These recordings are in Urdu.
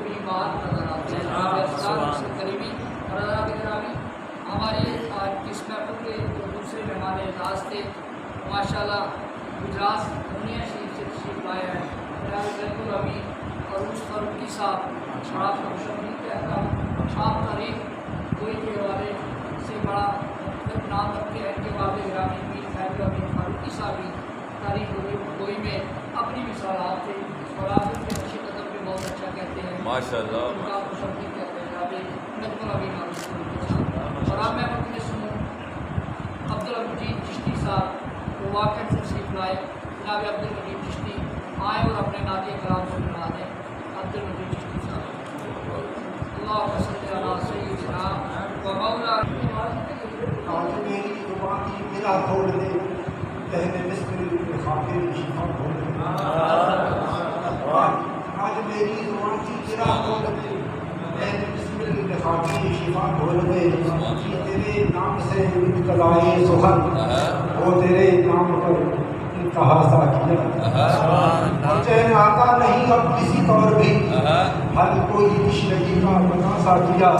بھی بات نظر آتے ہیں جناب اسلام سے قریبی اور اللہ کے گرامی ہمارے آج کی اس محفل کے جو دوسرے مہمان اعزاز تھے ماشاءاللہ گجرات دنیا شریف سے تشریف لائے ہیں جناب زید العمی عروج فاروقی صاحب اور آپ کو خوشامدید کہتا ہوں آپ تاریخ کوئی کے حوالے سے بڑا مختلف نام رکھتے ہیں کے والد گرامی میر فیض العمی فاروقی صاحب بھی تاریخ گوئی میں اپنی مثالات تھے اور آپ ان کے نقش قدم پہ بہت اچھا کہتے ہیں ماشاءاللہ ان کا خوشامدید کہتے ہیں جناب نجم العمی معروف فاروقی صاحب اور آپ میں اپنے سنوں عبدالمجید چشتی صاحب وہ واقع سے تشریف لائے جناب عبدالمجید چشتی آئے اور اپنے نعتِ کلام سنا دیں عبدالمجید چشتی صاحب اللہ صلی اللہ سیدنا و مولا آج میری زبان کی میرا کھول دے کہنے بسم خاطر شفا کھول دے آج میری زبان کی میرا کھول دے کہنے بسم خاطر شفا کھول دے کہ تیرے نام سے ابتدائے سخن وہ تیرے نام پر انتہا ساکیہ اور چین آتا نہیں اب کسی طور بھی ہر کوئی تشنگی کا بنا ساکیہ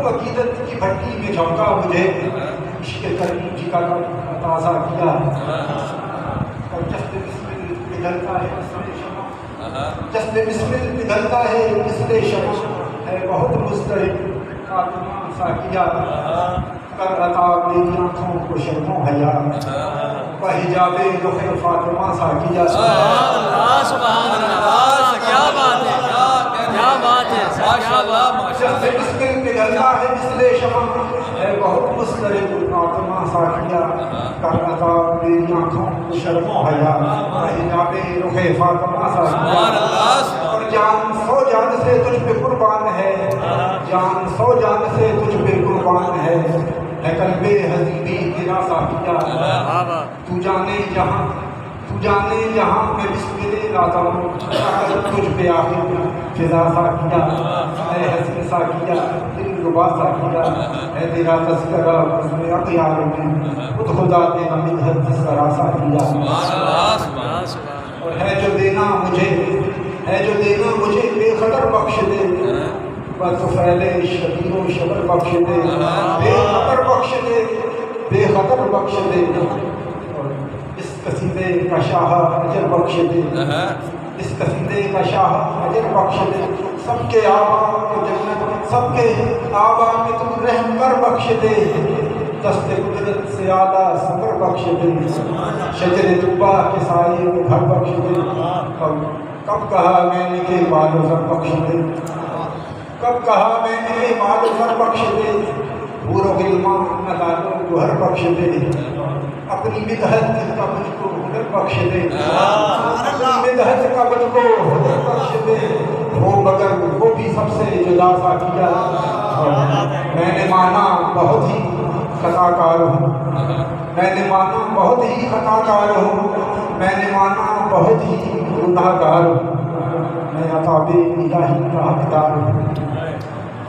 عقیدت کی بھٹی میں جھونکا مجھے عشق کریم جی کا تازہ کیا جذب بسمل پگھلتا ہے مثل شمع جذب بسمل پگھلتا ہے مثل شمع ہے بہت مضطرب فاطمہ ساکیہ کر عطا میری آنکھوں کو شرم و حیا بحجاب رخ فاطمہ ساکیہ سبحان اللہ کیا بات ہے کیا بات ہے ماشاءاللہ جذب بسمل پگھلتا ہے مثل شمع ہے بہت مضطرب فاطمہ ساکیہ کر عطا میری آنکھوں کو شرم و حیا بحجاب رخ فاطمہ ساکیہ اور جان سو جان سے تجھ پہ قربان ہے جان سو جان سے تجھ پہ قربان ہے قلب حضیبی تیرا ساکیہ تو جانے جہاں میں بسم لاتا ہوں تجھ پہ آخر فضا ساکیہ اے حسن ساکیہ دل ربا ساکیہ اے تیرا تذکرہ بزم اغیار میں خود خدا تیرا مدحت تذکرہ ساکیہ اور ہے جو دینا مجھے بے خطر بخش دے بس پھیلے شبیر و شبر بخش دے بے خطر بخش دے اور اس قصیدے کا شاہ اجر بخش دے اس قصیدے کا شاہ اجر بخش دے سب کے آبا کو جنت سب کے آبا میں تم رحم کر بخش دے دست قدرت سے اعلیٰ صبر بخش دے شجر طوبہ کے سائے کو گھر بخش دے کب کہا میں نے کہ مال و زر بخش دے کب کہا میں نے مال و زر بخش دے حور و غلمان نلال و گوہر بخش دے اپنی مدحت کا مجھ کو ہنر بخش دے اپنی مدحت کا مجھ کو ہنر بخش دے وہ مگر وہ بھی سب سے جدا ساکیہ میں نے مانا بہت ہی خطا کار ہوں میں نے مانا بہت ہی خطا کار ہوں میں نے مانا بہت ہی گناہ گار ہوں میں عطاب الہی کا حقدار ہوں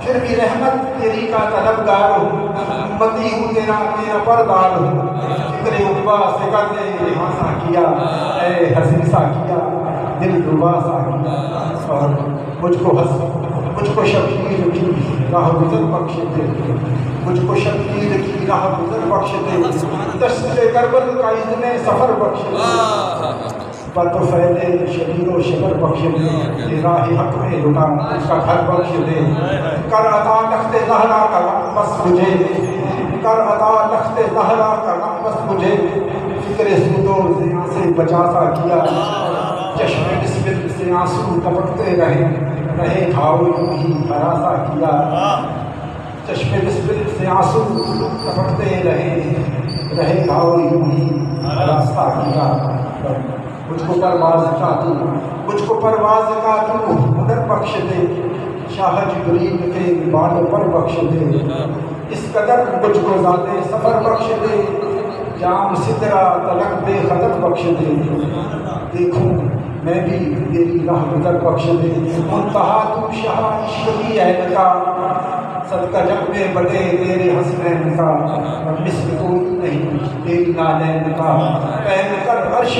پھر بھی رحمت تیری کا طلبگار ہوں امتی ہوں تیرا پردار ہوں فکر عقبہ سے کر دے یہاں ساکیہ اے حسین ساکیہ دل ربا ساکیہ اور مجھ کو شبیر کی راہ گزر بخش دے مجھ کو شبیر کی راہ گزر بخش دے دشت کربل کا اذن سفر بخش دے پر تو فیلے شبیر و شبر بخش دے راہ حق میں لٹا اس کا گھر بخش دے کر عطا تخت زہرا کا رنگ بس مجھے کر عطا تخت زہرا کا رنگ بس مجھے فکر سود و زیاں سے بچا ساکیہ چشم بسمل سے آنسو ٹپکتے رہے کھاؤ یوں ہی بھرا ساکیہ چشم بسمل سے آنسو ٹپکتے رہے کھاؤ یوں ہی بھرا ساکیہ مجھ کو پرواز کا تو ہنر بخش دے شاہ جبریل کے بال پر بخش دے اس قدر مجھ کو ذات سفر بخش دے جام سدرا تلک بے خطر بخش دے دیکھوں میں بھی تیری راہ گزر بخش دے منتہا تو شاہ عشق کی عین کا صدقہ جب میں بڑے تیرے حسنین کا مثل کوئی نہیں تیری نالین کا پہن کر عرش